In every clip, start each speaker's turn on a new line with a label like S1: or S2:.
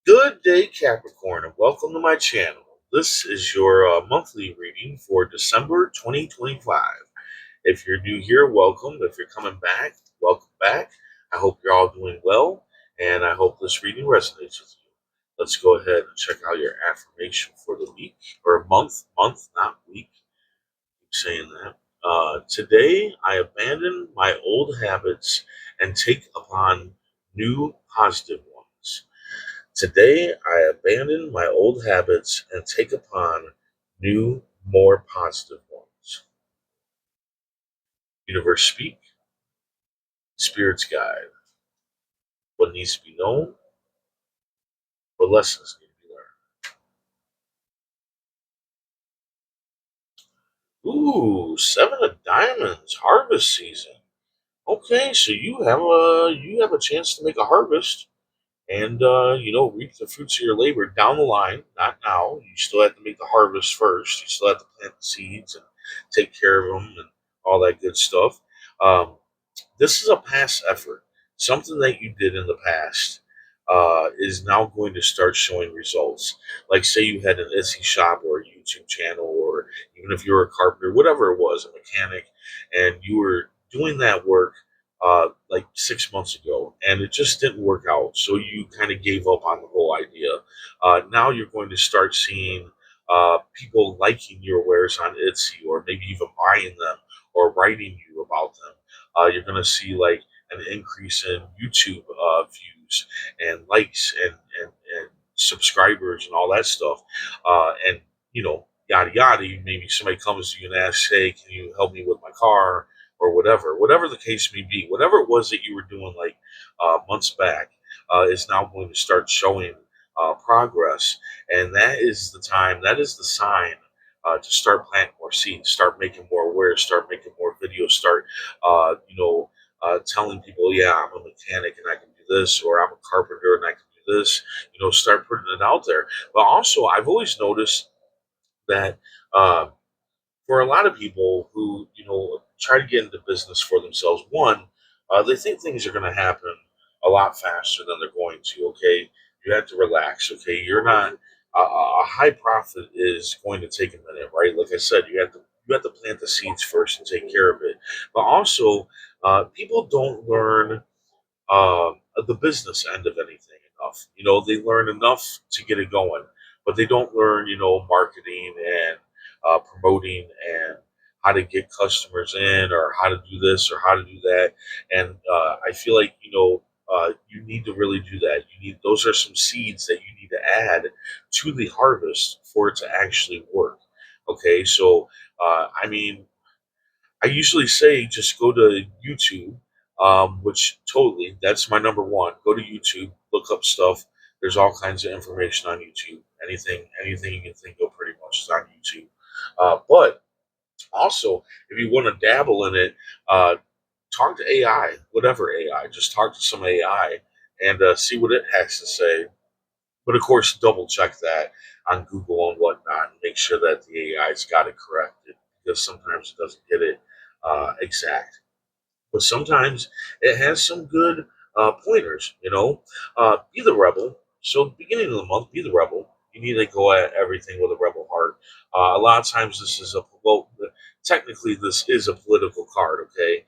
S1: Good day, Capricorn, and welcome to my channel. This is your monthly reading for December 2025. If you're new here, welcome. If you're coming back, welcome back. I hope you're all doing well, and I hope this reading resonates with you. Let's go ahead and check out your affirmation for the week, or month, not week. Keep saying that. Today, I abandon my old habits and take upon new positive ones. Today, I abandon my old habits and take upon new, more positive ones. Universe speak, spirits guide. What needs to be known, what lessons need to be learned. Ooh, seven of diamonds, harvest season. Okay, so you have a chance to make a harvest and reap the fruits of your labor down the line, not now. You still have to make the harvest first. You still have to plant the seeds and take care of them and all that good stuff. Um, this is a past effort. Something that you did in the past is now going to start showing results. Like, say you had an Etsy shop or a YouTube channel, or even if you're a carpenter, whatever it was, a mechanic, and you were doing that work like 6 months ago, and it just didn't work out. So you kind of gave up on the whole idea. Now you're going to start seeing people liking your wares on Etsy, or maybe even buying them or writing you about them. You're going to see like an increase in YouTube views and likes and subscribers and all that stuff. And, yada yada. Maybe somebody comes to you and asks, hey, can you help me with my car? Or whatever the case may be, whatever it was that you were doing like months back is now going to start showing progress. And that is the time, that is the sign to start planting more seeds, start making more awares, start making more videos, start, telling people, yeah, I'm a mechanic and I can do this, or I'm a carpenter and I can do this, start putting it out there. But also, I've always noticed that uh, for a lot of people who try to get into business for themselves, one, they think things are going to happen a lot faster than they're going to. Okay, you have to relax. Okay, you're not a high profit is going to take a minute, right? Like I said, you have to plant the seeds first and take care of it. But also, people don't learn the business end of anything enough. They learn enough to get it going, but they don't learn, marketing and promoting and how to get customers in, or how to do this or how to do that. And I feel like, you need to really do that. Those are some seeds that you need to add to the harvest for it to actually work. Okay, so I mean, I usually say just go to YouTube, which totally, that's my number one. Go to YouTube, look up stuff. There's all kinds of information on YouTube. Anything you can think of pretty much is on YouTube. But also, if you want to dabble in it, uh, talk to AI, whatever AI. Just talk to some AI and see what it has to say. But of course, double check that on Google and whatnot, and make sure that the AI's got it corrected, because sometimes it doesn't get it exact. But sometimes it has some good pointers. Be the rebel. So, beginning of the month, be the rebel. You need to go at everything with a rebel heart. A lot of times, this is technically, this is a political card. Okay,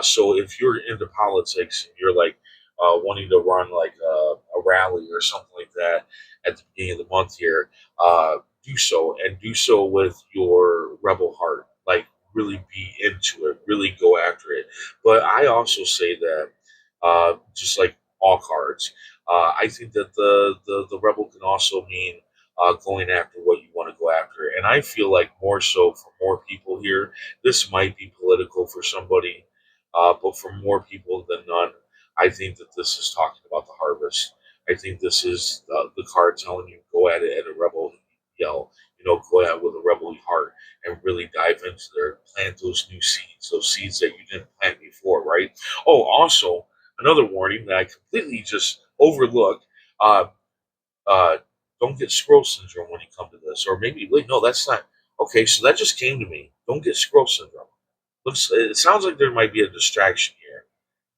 S1: so if you're into politics and you're like wanting to run like a rally or something like that at the beginning of the month here, do so, and do so with your rebel heart. Like, really be into it, really go after it. But I also say that, just like all cards, I think that the rebel can also mean going after what you want to go after. And I feel like more so for more people here, this might be political for somebody, but for more people than none, I think that this is talking about the harvest. I think this is the card telling you go at it at a rebel yell. Go at it with a rebel heart and really dive into there, plant those new seeds, those seeds that you didn't plant before, right? Oh, also, another warning that I completely just overlooked. Uh, uh, don't get scroll syndrome when you come to this. Or maybe, wait, no, that's not. Okay, so that just came to me. Don't get scroll syndrome. It sounds like there might be a distraction here.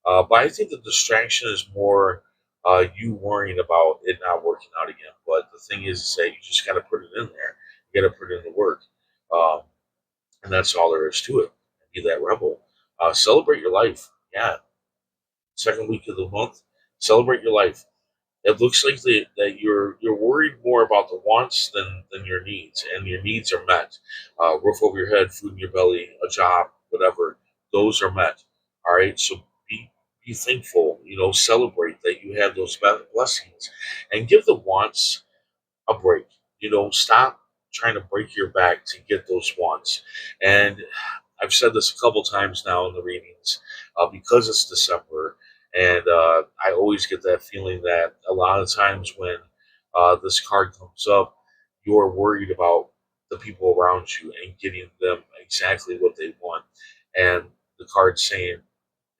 S1: But I think the distraction is more you worrying about it not working out again. But the thing is that you just got to put it in there. You got to put in the work, um, and that's all there is to it. Be that rebel. Celebrate your life. Yeah, second week of the month, celebrate your life. It looks like that you're worried more about the wants than your needs, and your needs are met. Roof over your head, food in your belly, a job, whatever. Those are met. All right. So be thankful. Celebrate that you have those blessings, and give the wants a break. Stop trying to break your back to get those wants. And I've said this a couple times now in the readings, because it's December, and I always get that feeling that a lot of times when this card comes up, you're worried about the people around you and getting them exactly what they want. And the card's saying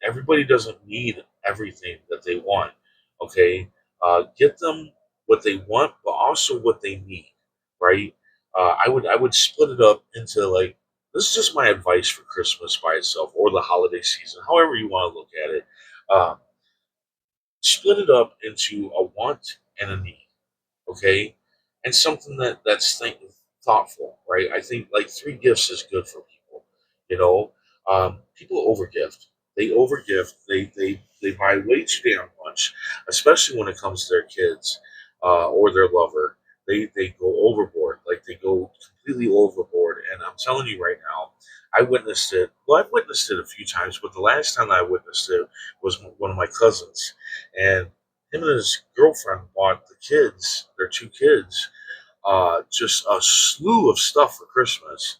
S1: everybody doesn't need everything that they want. Okay, get them what they want, but also what they need. Right? I would split it up into, like, this is just my advice for Christmas by itself or the holiday season, however you want to look at it. Um, Split it up into a want and a need. Okay, and something that's thoughtful, right? I think like three gifts is good for people. You know, People overgift. They overgift. They buy way too damn much, especially when it comes to their kids or their lover. They go overboard, like they go completely overboard. And I'm telling you right now, I witnessed it. Well, I've witnessed it a few times, but the last time I witnessed it was one of my cousins, and him and his girlfriend bought the kids, their two kids, just a slew of stuff for Christmas.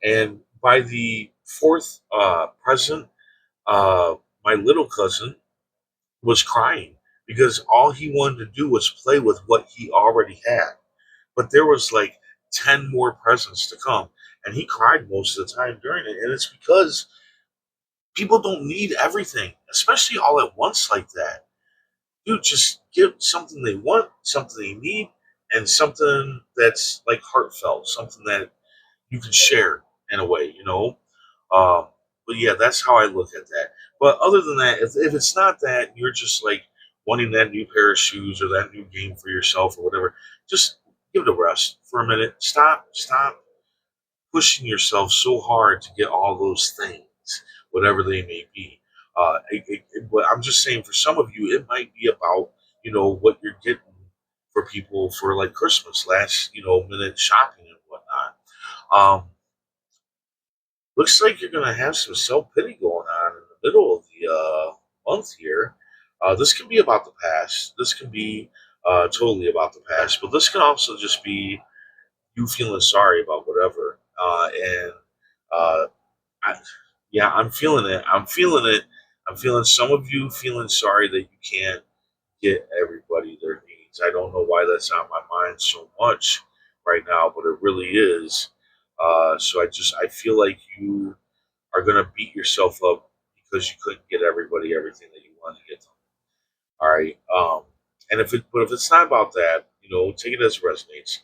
S1: And by the fourth present, my little cousin was crying because all he wanted to do was play with what he already had. But there was like 10 more presents to come. And he cried most of the time during it. And it's because people don't need everything, especially all at once like that. Dude, just give something they want, something they need, and something that's like heartfelt, something that you can share in a way. Um, but yeah, that's how I look at that. But other than that, if it's not that, you're just like wanting that new pair of shoes or that new game for yourself or whatever, just give it a rest for a minute. Stop pushing yourself so hard to get all those things, whatever they may be. But I'm just saying, for some of you, it might be about what you're getting for people for like Christmas, last minute shopping and whatnot. Um, Looks like you're gonna have some self pity going on in the middle of the month here. This can be about the past. This can be totally about the past, but this can also just be you feeling sorry about whatever. And uh, I, yeah, I'm feeling it. I'm feeling it. I'm feeling some of you feeling sorry that you can't get everybody their needs. I don't know why that's on my mind so much right now, but it really is. So I feel like you are gonna beat yourself up because you couldn't get everybody everything that you wanted to get them. All right. But if it's not about that, take it as it resonates.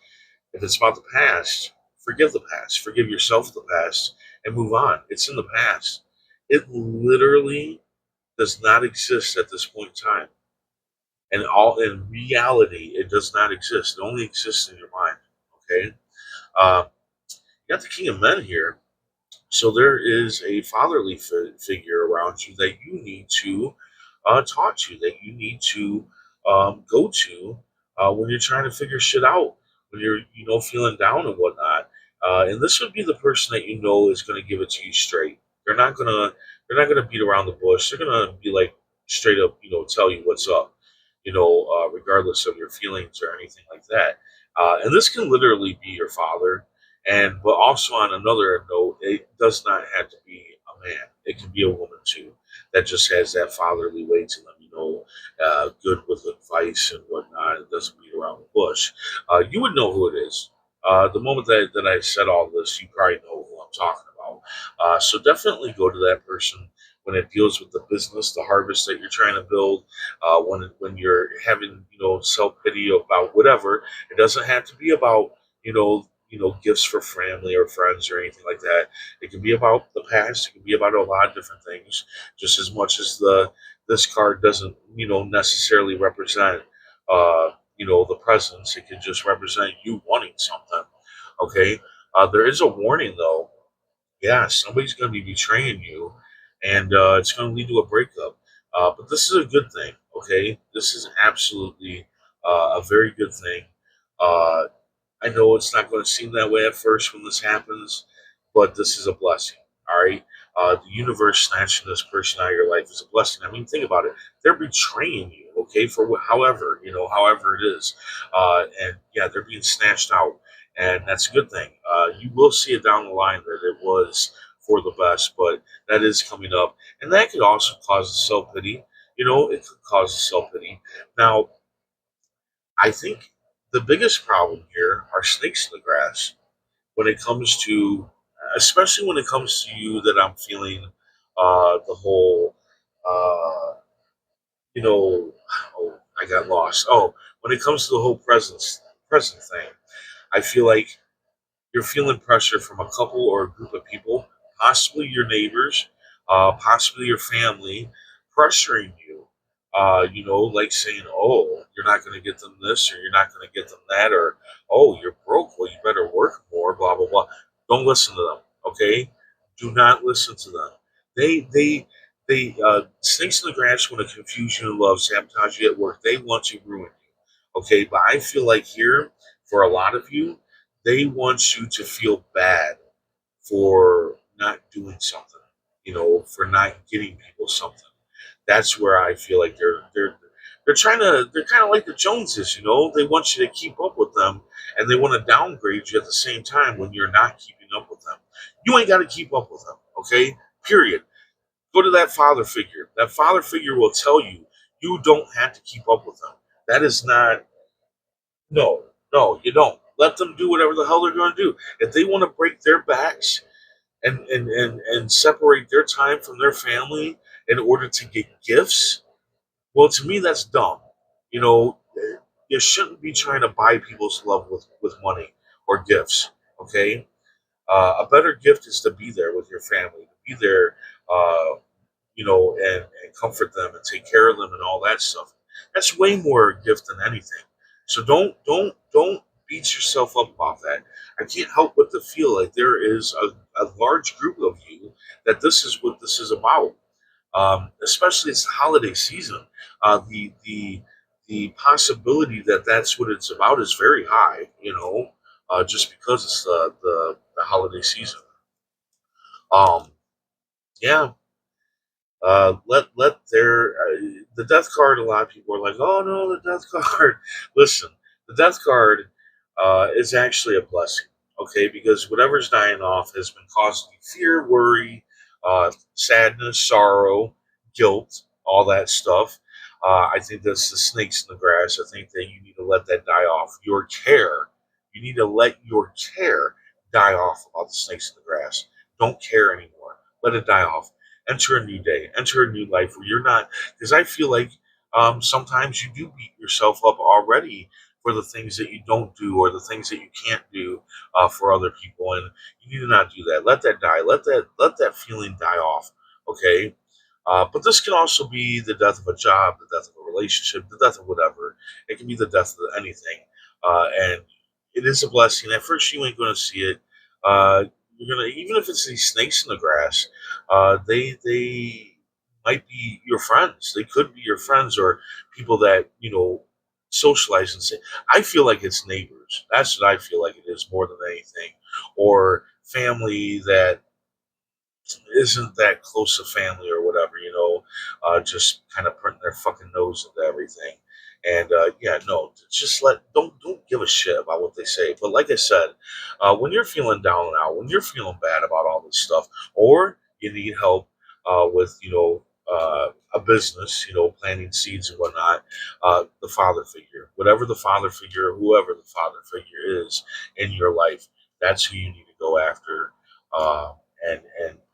S1: If it's about the past, forgive the past. Forgive yourself the past and move on. It's in the past. It literally does not exist at this point in time. And all in reality, it does not exist. It only exists in your mind. Okay. Uh, you got the King of Men here. So there is a fatherly figure around you that you need to talk to, that you need to go to when you're trying to figure shit out, when you're feeling down and whatnot. And this would be the person that is going to give it to you straight. They're not gonna beat around the bush. They're gonna be like straight up, tell you what's up, regardless of your feelings or anything like that. And this can literally be your father. But also on another note, it does not have to be a man. It can be a woman too that just has that fatherly way to them, good with advice and whatnot. It doesn't beat around the bush. You would know who it is. The moment that I said all this, you probably know who I'm talking about. So definitely go to that person when it deals with the business, the harvest that you're trying to build. When you're having self pity about whatever, it doesn't have to be about gifts for family or friends or anything like that. It can be about the past. It can be about a lot of different things. Just as much as the this card doesn't necessarily represent the presence. It can just represent you wanting something. Okay. There is a warning though. Yeah, somebody's going to be betraying you, and it's going to lead to a breakup. But this is a good thing. Okay, this is absolutely a very good thing. Uh, I know it's not going to seem that way at first when this happens, but this is a blessing. All right. The universe snatching this person out of your life is a blessing. I mean, think about it. They're betraying you, okay, for however, however it is. And yeah, they're being snatched out. And that's a good thing. You will see it down the line that it was for the best, but that is coming up. And that could also cause self pity. It could cause self pity. Now, I think the biggest problem here are snakes in the grass when it comes to, especially when it comes to you, that I'm feeling the whole, uh, you know, oh, I got lost. Oh, when it comes to the whole present thing, I feel like you're feeling pressure from a couple or a group of people, possibly your neighbors, possibly your family, pressuring you. Like saying, "Oh, you're not going to get them this, or you're not going to get them that, or oh, you're broke. Well, you better work more." Blah blah blah. Don't listen to them. Okay, do not listen to them. They snakes in the grass want to confuse you and love, sabotage you at work. They want to ruin you. Okay, but I feel like here for a lot of you, they want you to feel bad for not doing something, for not getting people something. That's where I feel like they're kind of like the Joneses, They want you to keep up with them and they want to downgrade you at the same time when you're not keeping up with them. You ain't got to keep up with them, okay? Period. Go to that father figure. That father figure will tell you you don't have to keep up with them. That is not no, no, you don't. Let them do whatever the hell they're going to do. If they want to break their backs and separate their time from their family in order to get gifts, well, to me, that's dumb. You know, you shouldn't be trying to buy people's love with money or gifts. Okay, a better gift is to be there with your family, to be there, and comfort them and take care of them and all that stuff. That's way more a gift than anything. So don't beat yourself up about that. I can't help but to feel like there is a large group of you that this is what this is about. Especially it's the holiday season. The possibility that that's what it's about is very high. Just because it's the holiday season. Um, yeah, let their the death card. A lot of people are like, "Oh no, the death card." Listen, the death card is actually a blessing. Okay, because whatever's dying off has been causing you fear, worry, sadness, sorrow, guilt, all that stuff. I think that's the snakes in the grass. I think that you need to let that die off. Your care, you need to let your care die off about the snakes in the grass. Don't care anymore. Let it die off. Enter a new day, enter a new life where you're not, because I feel like sometimes you do beat yourself up already for the things that you don't do or the things that you can't do for other people, and you need to not do that. Let that die. Let that feeling die off. Okay. But this can also be the death of a job, the death of a relationship, the death of whatever. It can be the death of anything, and it is a blessing. At first, you ain't going to see it. Uh, you're gonna, even if it's these snakes in the grass, they might be your friends. They could be your friends or people that socialize and say. I feel like it's neighbors. That's what I feel like it is more than anything, or family that isn't that close a family or whatever, just kind of putting their fucking nose into everything. And yeah, no, just don't give a shit about what they say. But like I said, when you're feeling down and out, when you're feeling bad about all this stuff, or you need help with a business, planting seeds and whatnot, the father figure, whatever the father figure, whoever the father figure is in your life, that's who you need to go after. Uh, and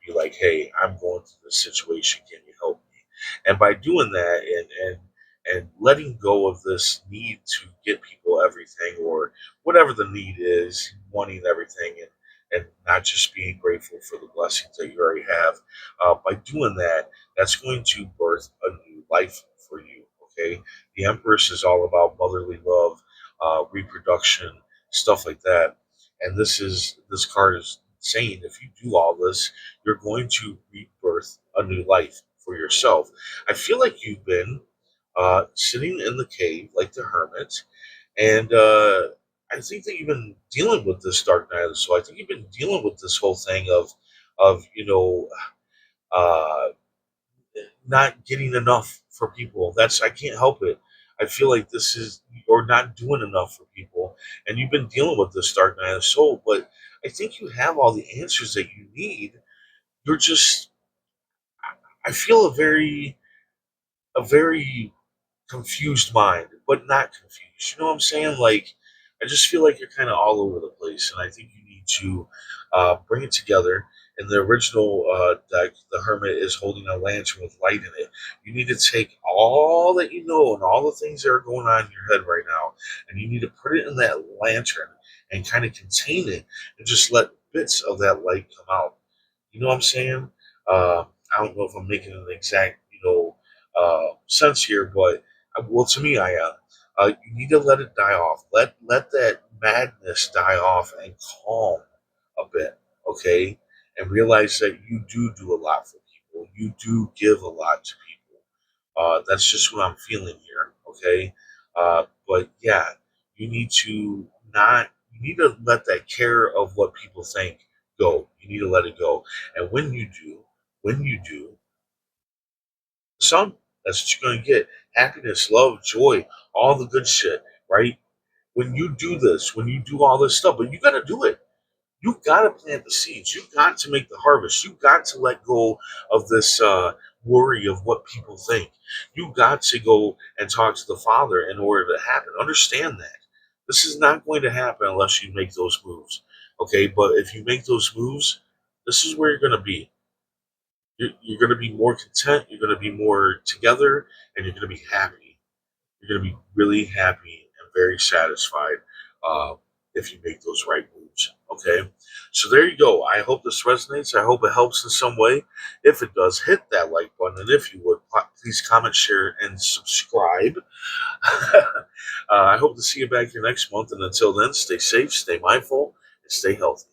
S1: be like, hey, I'm going through this situation. Can you help me? And by doing that and letting go of this need to get people everything or whatever the need is, money and everything, and not just being grateful for the blessings that you already have. By doing that, that's going to birth a new life for you. Okay, the Empress is all about motherly love, reproduction, stuff like that. And this card is saying if you do all this, you're going to rebirth a new life for yourself. I feel like you've been sitting in the cave like the hermit, and I think that you've been dealing with this dark night of the soul. I think you've been dealing with this whole thing of uh, not getting enough for people. That's I can't help it. I feel like this is or not doing enough for people, and you've been dealing with this dark night of the soul. But I think you have all the answers that you need. You're just I feel a very confused mind, but not confused. You know what I'm saying? Like, I just feel like you're kind of all over the place, and I think you need to bring it together. In the original deck, the Hermit is holding a lantern with light in it. You need to take all that you know and all the things that are going on in your head right now, and you need to put it in that lantern and kind of contain it, and just let bits of that light come out. You know what I'm saying? I don't know if I'm making an exact, sense here, but well, to me, I am. You need to let it die off. Let that madness die off and calm a bit, okay? And realize that you do a lot for people. You do give a lot to people. That's just what I'm feeling here, okay? But yeah, you need to not. You need to let that care of what people think go. You need to let it go. And when you do, some that's what you're gonna get. Happiness, love, joy, all the good shit, right? When you do this, when you do all this stuff, but you gotta do it. You gotta plant the seeds. You got to make the harvest. You got to let go of this worry of what people think. You got to go and talk to the Father in order to happen. Understand that. This is not going to happen unless you make those moves. Okay, but if you make those moves, this is where you're gonna be. You're going to be more content. You're going to be more together, and you're going to be happy. You're going to be really happy and very satisfied uh, if you make those right moves. Okay, so there you go. I hope this resonates. I hope it helps in some way. If it does, hit that like button, and if you would, please comment, share, and subscribe. I hope to see you back here next month. And until then, stay safe, stay mindful, and stay healthy.